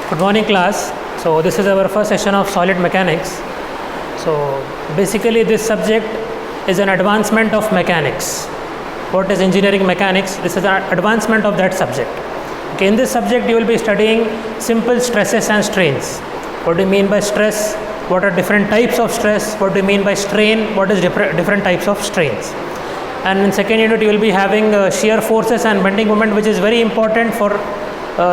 Good morning, class. So this is our first session of solid mechanics. So basically this subject is an advancement of mechanics. What is engineering mechanics? This is an advancement of that subject. Okay, in this subject you will be studying simple stresses and strains. What do you mean by stress? What are different types of stress? What do you mean by strain? What is different types of strains? And in second unit you will be having shear forces and bending moment, which is very important for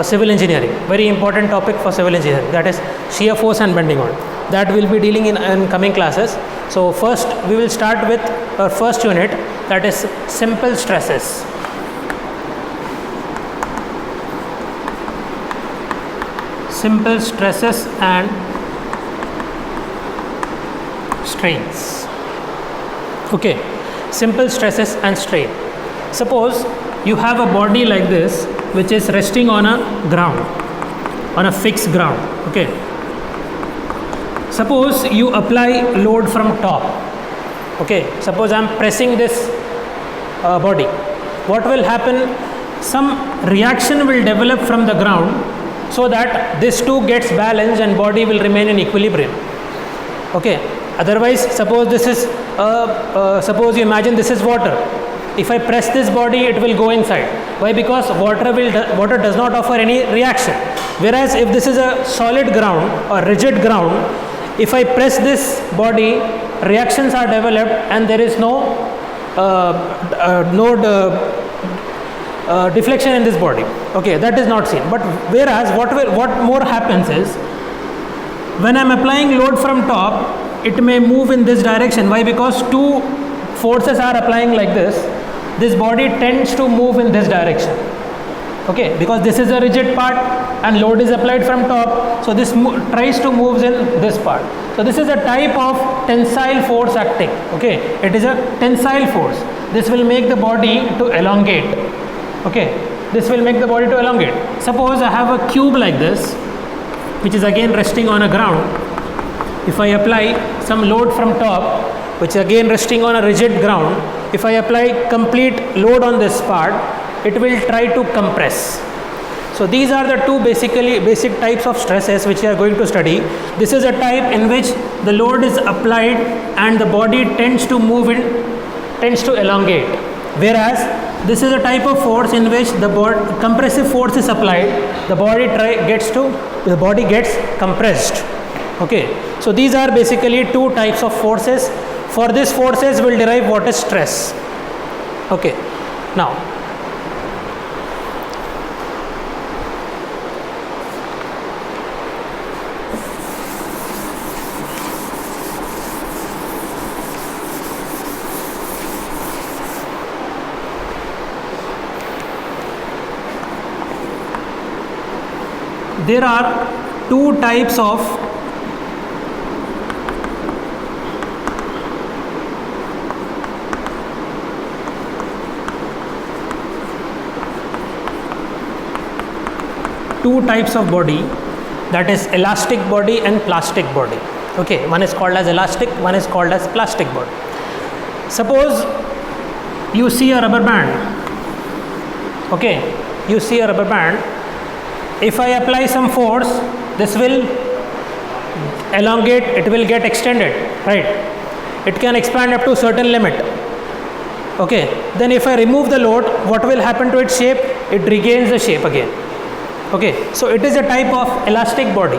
civil engineering. Very important topic for civil engineering, that is shear force and bending moment. That we will be dealing in coming classes. So first we will start with our first unit, that is simple stresses. Simple stresses and strains. Okay, simple stresses and strain. Suppose you have a body like this which is resting on a ground, on a fixed ground. Okay, suppose you apply load from top. Okay, suppose I am pressing this body. What will happen? Some reaction will develop from the ground so that this too gets balanced and body will remain in equilibrium. Okay, otherwise suppose this is suppose you imagine this is water. If I press this body, it will go inside. Why? Because water does not offer any reaction. Whereas if this is a solid ground or rigid ground, if I press this body, reactions are developed and there is no deflection in this body. Okay, that is not seen. But whereas what more happens is, when I am applying load from top, it may move in this direction. Why? Because two forces are applying like this. This body tends to move in this direction. Okay, because this is a rigid part and load is applied from top, so this tries to move in this part. So this is a type of tensile force acting. Okay, it is a tensile force. This will make the body to elongate. Okay, this will make the body to elongate. Suppose I have a cube like this, which is again resting on a ground. If I apply some load from top, which is again resting on a rigid ground, if I apply complete load on this part, it will try to compress. So these are the two basic types of stresses which we are going to study. This is a type in which the load is applied and the body tends to move in, tends to elongate. Whereas this is a type of force in which the compressive force is applied, the body gets compressed. Okay, so these are basically two types of forces. For these forces we will derive what is stress. Okay, now there are two types of body, that is elastic body and plastic body. Okay, one is called as elastic, one is called as plastic body. Suppose you see a rubber band. Okay, you see a rubber band. If I apply some force, this will elongate, it will get extended, right? It can expand up to a certain limit. Okay, then if I remove the load, what will happen to its shape? It regains the shape again. Okay, so it is a type of elastic body.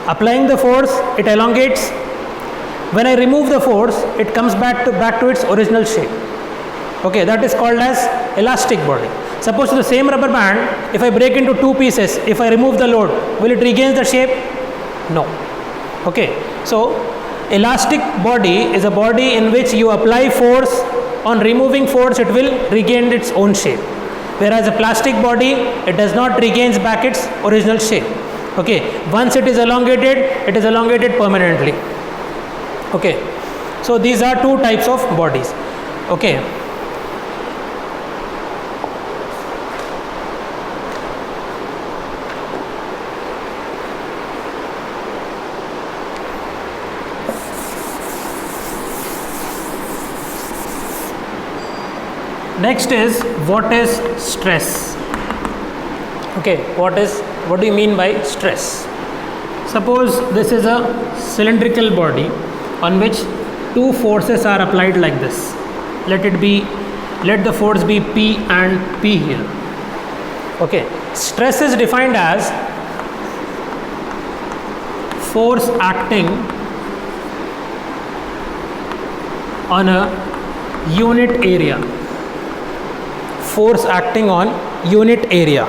Applying the force, it elongates. When I remove the force, it comes back to its original shape. Okay, that is called as elastic body. Suppose the same rubber band, if I break into two pieces, if I remove the load, will it regain the shape? No. Okay, so elastic body is a body in which you apply force, on removing force it will regain its own shape. Whereas a plastic body, it does not regains back its original shape. Okay, once it is elongated permanently. Okay, so these are two types of bodies. Okay, Next is what is stress. Okay, what is What do you mean by stress? Suppose this is a cylindrical body on which two forces are applied like this. Let the force be P and P here. Okay, stress is defined as force acting on a unit area. Force acting on unit area.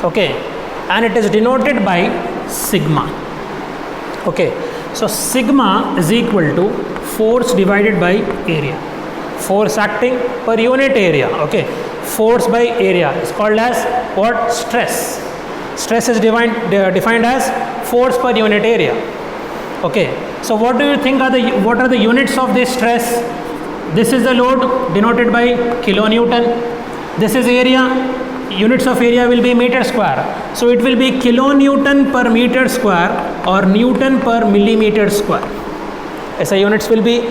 Okay, and it is denoted by sigma. Okay, so sigma is equal to force divided by area. Force acting per unit area. Okay, force by area is called as what? Stress. Stress is defined as force per unit area. Okay, so what do you think what are the units of this stress? This is the load denoted by kilonewton. This is area. Units of area will be meter square. So it will be kilonewton per meter square or Newton per millimeter square. SI units will be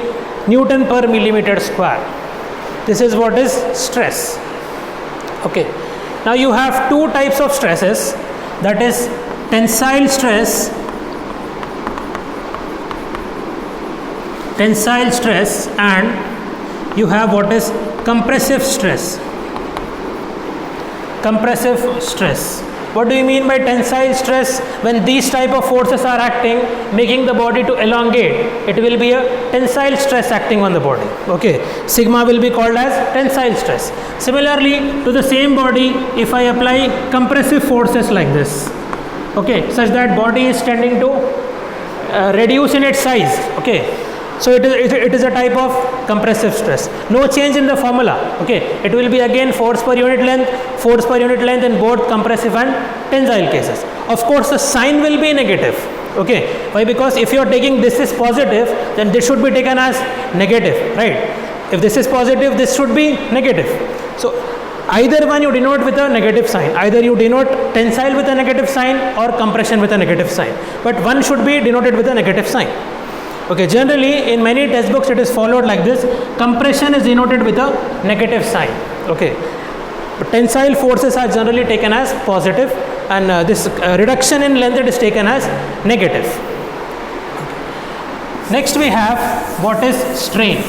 Newton per millimeter square. This is what is stress. Okay. Now you have two types of stresses, that is tensile stress and you have what is compressive stress. Compressive stress. What do you mean by tensile stress? When these type of forces are acting, making the body to elongate, it will be a tensile stress acting on the body. Okay, sigma will be called as tensile stress. Similarly, to the same body, if I apply compressive forces like this, okay, such that body is tending to reduce in its size. Okay, so it is a type of compressive stress. No change in the formula. Okay, it will be again force per unit length in both compressive and tensile cases. Of course, the sign will be negative. Okay, why? Because if you are taking this is positive, then this should be taken as negative, right? If this is positive, this should be negative. So either one you denote with a negative sign. Either you denote tensile with a negative sign or compression with a negative sign. But one should be denoted with a negative sign. Okay, generally in many textbooks it is followed like this. Compression is denoted with a negative sign. Okay, but tensile forces are generally taken as positive, and this reduction in length, it is taken as negative. Next we have what is strain.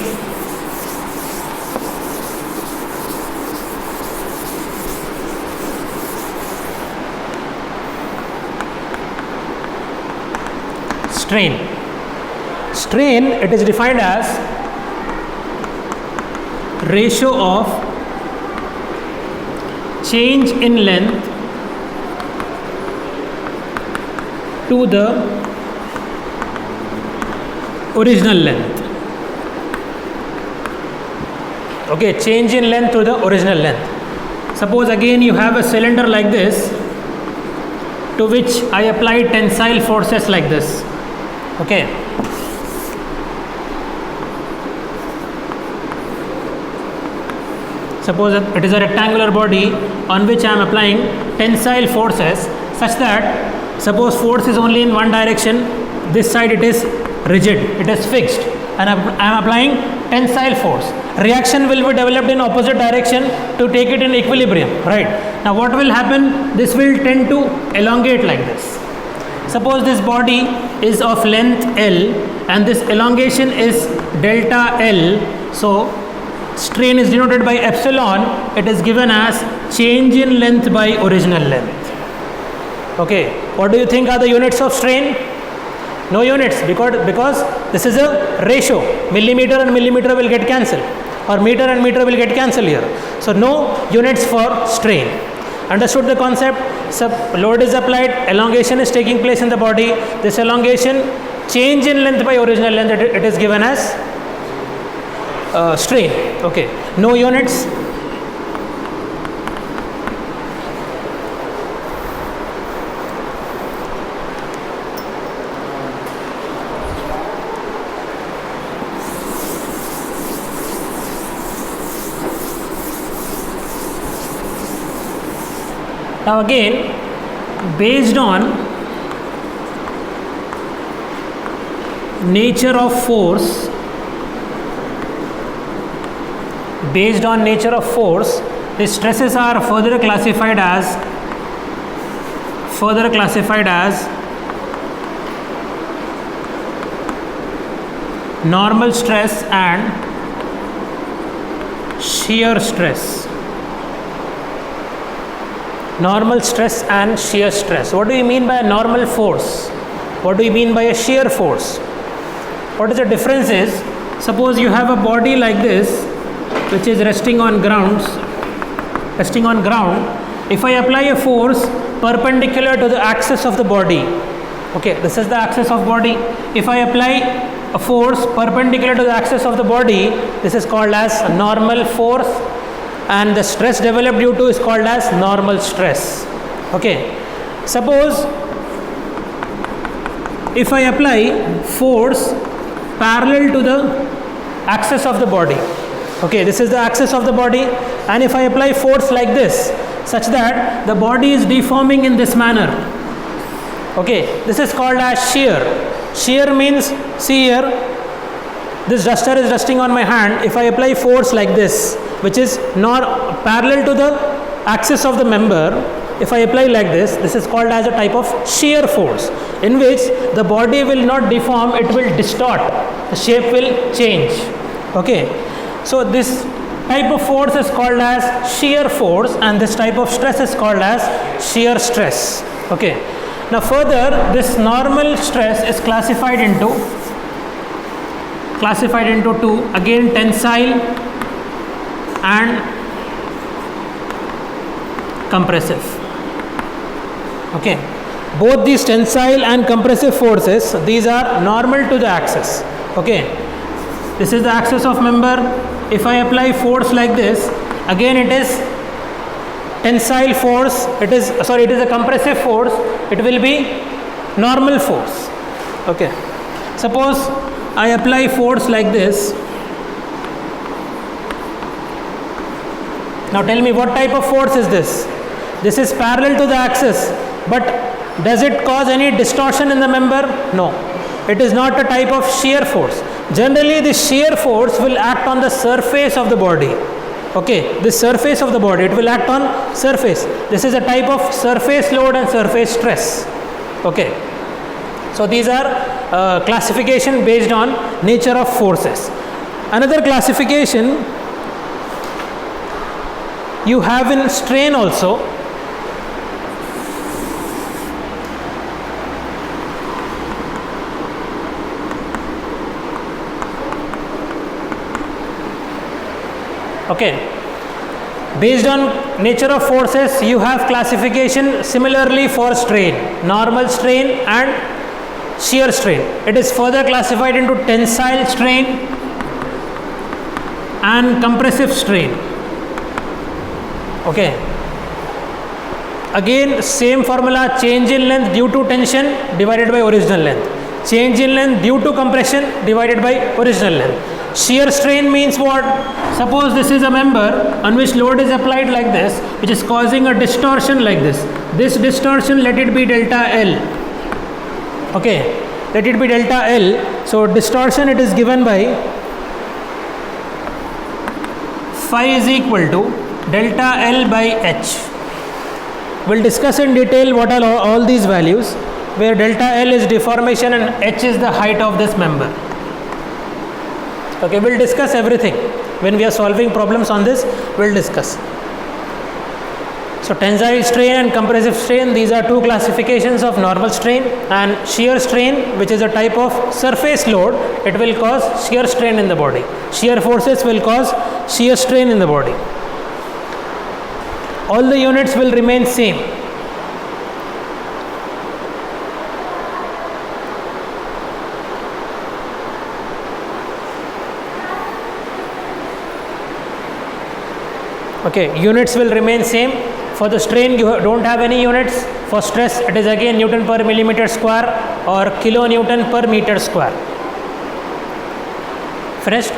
Strain, it is defined as ratio of change in length to the original length. Okay, change in length to the original length. Suppose again you have a cylinder like this, to which I apply tensile forces like this. Okay, suppose it is a rectangular body on which I am applying tensile forces, such that suppose force is only in one direction, this side it is rigid, it is fixed, and I am applying tensile force. Reaction will be developed in opposite direction to take it in equilibrium, right? Now what will happen? This will tend to elongate like this. Suppose this body is of length L and this elongation is delta L. So strain is denoted by epsilon. It is given as change in length by original length. Okay, what do you think are the units of strain? No units, because this is a ratio. Millimeter and millimeter will get cancelled, or meter and meter will get cancelled here. So no units for strain. Understood the concept? Load is applied, elongation is taking place in the body. This elongation, change in length by original length, it is given as strain. Okay, no units. Now again, based on nature of force, The stresses are further classified as normal stress and shear stress. Normal stress and shear stress. What do you mean by a normal force? What do you mean by a shear force? What is the difference is, suppose you have a body like this which is resting on ground. If I apply a force perpendicular to the axis of the body, okay, this is the axis of body. If I apply a force perpendicular to the axis of the body, this is called as normal force, and the stress developed due to is called as normal stress. Okay, suppose if I apply force parallel to the axis of the body, okay, this is the axis of the body, and if I apply force like this such that the body is deforming in this manner, okay, this is called as shear. Shear means, see here, this duster is resting on my hand. If I apply force like this, which is not parallel to the axis of the member, if I apply like this, this is called as a type of shear force, in which the body will not deform, it will distort, the shape will change. Okay, so this type of force is called as shear force, and this type of stress is called as shear stress. Okay, now further, this normal stress is classified into two, again, tensile and compressive. Okay, both these tensile and compressive forces, these are normal to the axis. Okay, this is the axis of member. If I apply force like this, again it is tensile force, it is a compressive force, it will be normal force. Okay, suppose I apply force like this. Now tell me, what type of force is this? This is parallel to the axis, but does it cause any distortion in the member? No, it is not a type of shear force. Generally, the shear force will act on the surface of the body. Okay, this surface of the body, it will act on surface. This is a type of surface load and surface stress. Okay, so these are classification based on nature of forces. Another classification you have in strain also. Okay, based on nature of forces, you have classification similarly for strain, normal strain and shear strain. It is further classified into tensile strain and compressive strain. Okay, again same formula, change in length due to tension divided by original length, change in length due to compression divided by original length. Shear strain means what? Suppose this is a member on which load is applied like this, which is causing a distortion like this. This distortion, let it be delta L. Okay, let it be delta L. So distortion, it is given by phi is equal to delta L by H. We'll discuss in detail what are all these values, where delta L is deformation and H is the height of this member. Okay, we'll discuss everything when we are solving problems on this. We'll discuss. So tensile strain and compressive strain, these are two classifications of normal strain, and shear strain, which is a type of surface load, it will cause shear strain in the body. Shear forces will cause shear strain in the body. All the units will remain same. Okay, units will remain same. For the strain, you don't have any units. For stress, it is again Newton per millimeter square or kilonewton per meter square. Finished?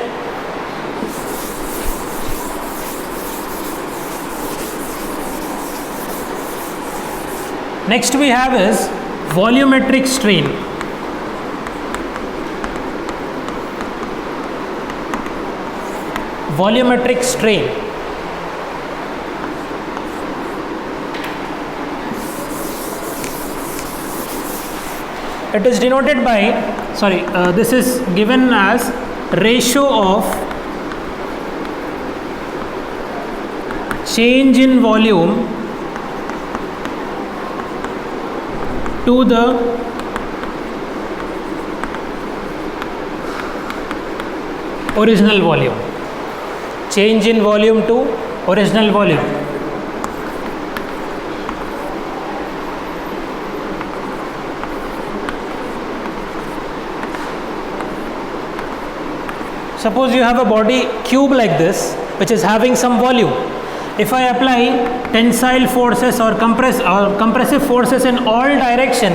Next we have is volumetric strain. Volumetric strain. it is denoted by, this is given as ratio of change in volume to the original volume. Change in volume to original volume. Suppose you have a body cube like this, which is having some volume. If I apply tensile forces or compressive forces in all direction,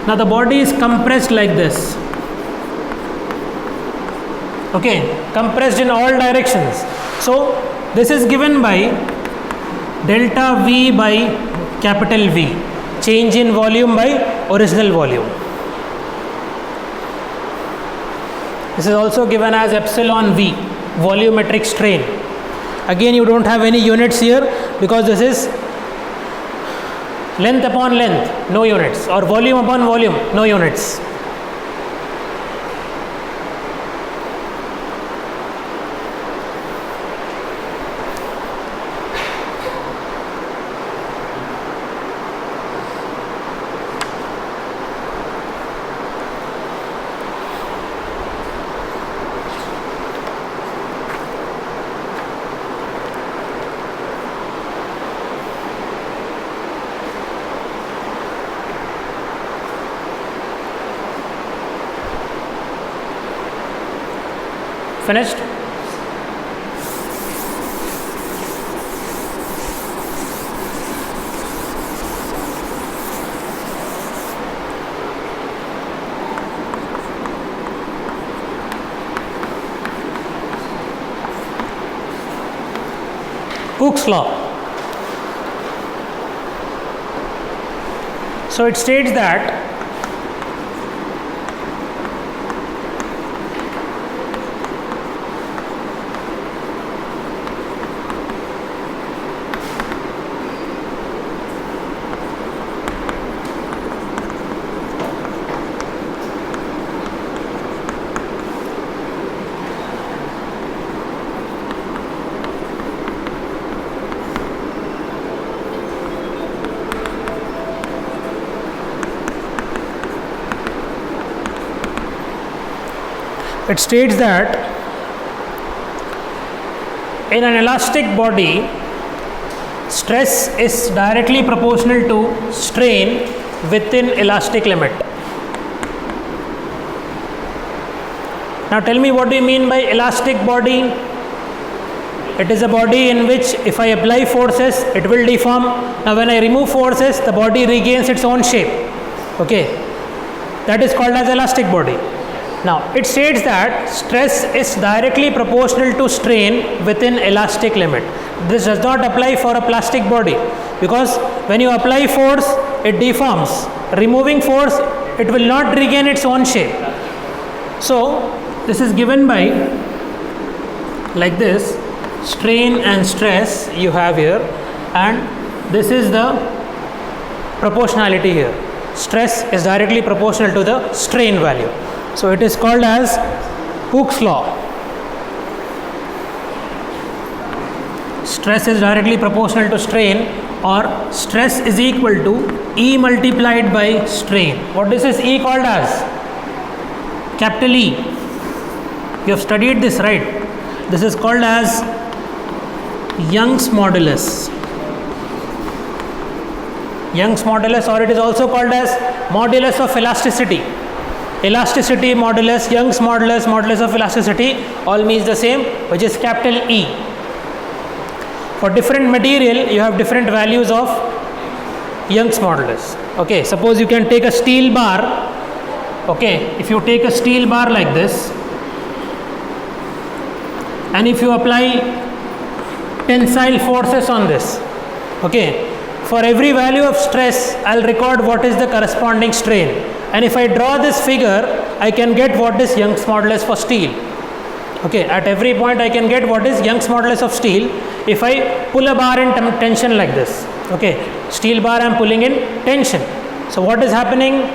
now the body is compressed like this. Okay, compressed in all directions. So this is given by delta V by capital V, change in volume by original volume. This is also given as epsilon V, volumetric strain. Again, you don't have any units here because this is length upon length, no units, or volume upon volume, no units. Finished? Hooke's law. So it states that in an elastic body, stress is directly proportional to strain within elastic limit. Now tell me, what do you mean by elastic body? It is a body in which if I apply forces, it will deform. Now when I remove forces, the body regains its own shape. Okay, that is called as elastic body. Now it states that stress is directly proportional to strain within elastic limit. This does not apply for a plastic body, because when you apply force, it deforms. Removing force, it will not regain its own shape. So this is given by like this, strain and stress you have here, and this is the proportionality here. Stress is directly proportional to the strain value. So it is called as Hooke's law. Stress is directly proportional to strain, or stress is equal to E multiplied by strain. What this is E called as? Capital E. You have studied this, right? This is called as Young's modulus. Young's modulus, or it is also called as modulus of elasticity. Elasticity modulus, Young's modulus, modulus of elasticity, all means the same, which is capital E. For different material, you have different values of Young's modulus. Okay, suppose you can take a steel bar. Okay, if you take a steel bar like this, and if you apply tensile forces on this, okay, for every value of stress, I'll record what is the corresponding strain. And if I draw this figure, I can get what is Young's modulus for steel. Okay, at every point I can get what is Young's modulus of steel if I pull a bar in tension like this. Okay, steel bar I am pulling in tension. So what is happening?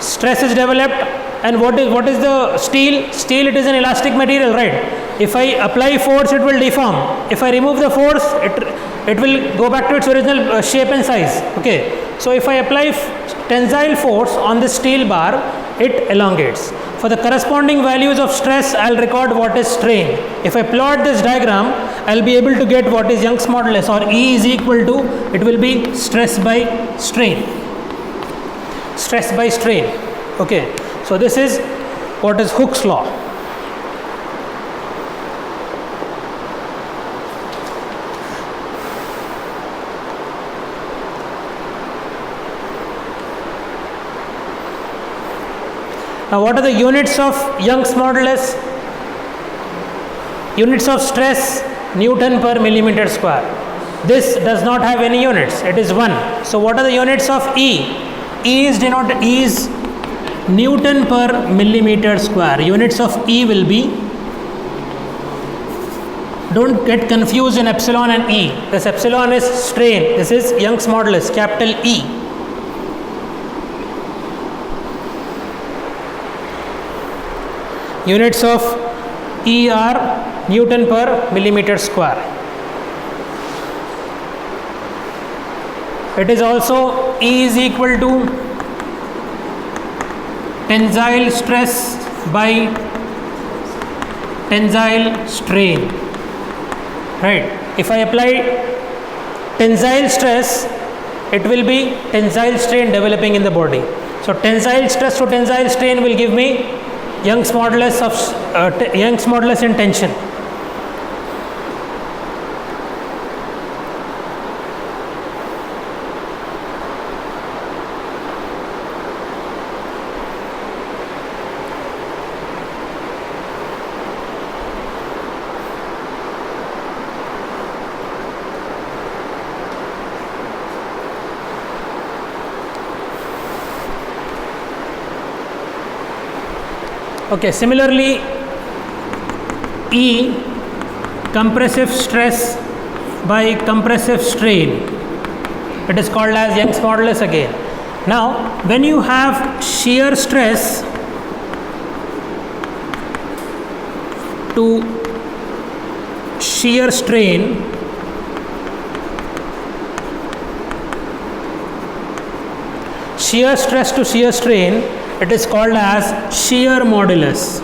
stress is developed, and what is the steel? Steel, it is an elastic material, right? If I apply force, it will deform. If I remove the force, it will go back to its original shape and size. Okay, so if I apply tensile force on the steel bar, it elongates. For the corresponding values of stress, I'll record what is strain. If I plot this diagram, I'll be able to get what is Young's modulus, or E is equal to, it will be stress by strain. Stress by strain. Okay, so this is what is Hooke's law. Now, what are the units of Young's modulus? Units of stress, Newton per millimeter square. This does not have any units, it is 1. So, what are the units of E? E is Newton per millimeter square. Units of E will be, don't get confused in epsilon and E. This epsilon is strain, this is Young's modulus, capital E. Units of E are Newton per millimeter square. It is also E is equal to tensile stress by tensile strain. Right. If I apply tensile stress, it will be tensile strain developing in the body. So tensile stress to tensile strain will give me Young's modulus of Young's modulus in tension. Okay, similarly, E, compressive stress by compressive strain, it is called as Young's modulus again. Now, when you have shear stress to shear strain, shear stress to shear strain, it is called as shear modulus.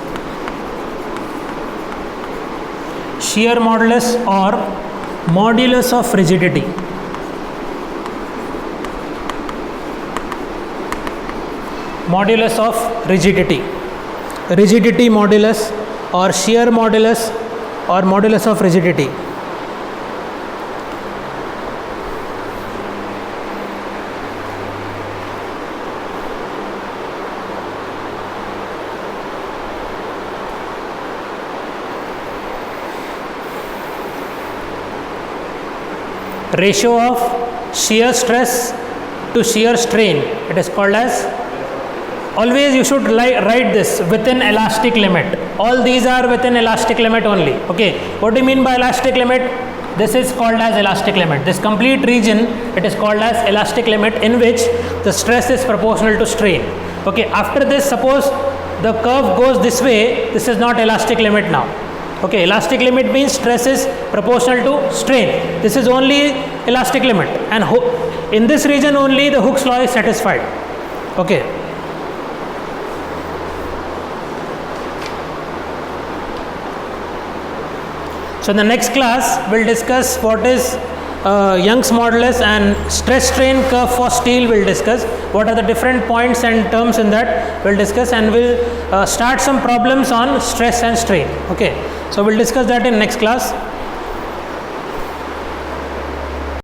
Shear modulus or modulus of rigidity. Modulus of rigidity. Rigidity modulus or shear modulus or modulus of rigidity. Ratio of shear stress to shear strain, it is called as, always you should write this within elastic limit. All these are within elastic limit only. Okay, what do you mean by elastic limit? This is called as elastic limit. This complete region, it is called as elastic limit, in which the stress is proportional to strain. Okay, after this, suppose the curve goes this way, this is not elastic limit now. Okay, elastic limit means stress is proportional to strain. This is only elastic limit, and in this region only the Hooke's law is satisfied. Okay. So in the next class we'll discuss what is Young's modulus, and stress strain curve for steel we'll discuss. What are the different points and terms in that we'll discuss, and we'll start some problems on stress and strain. Okay, so we'll discuss that in next class.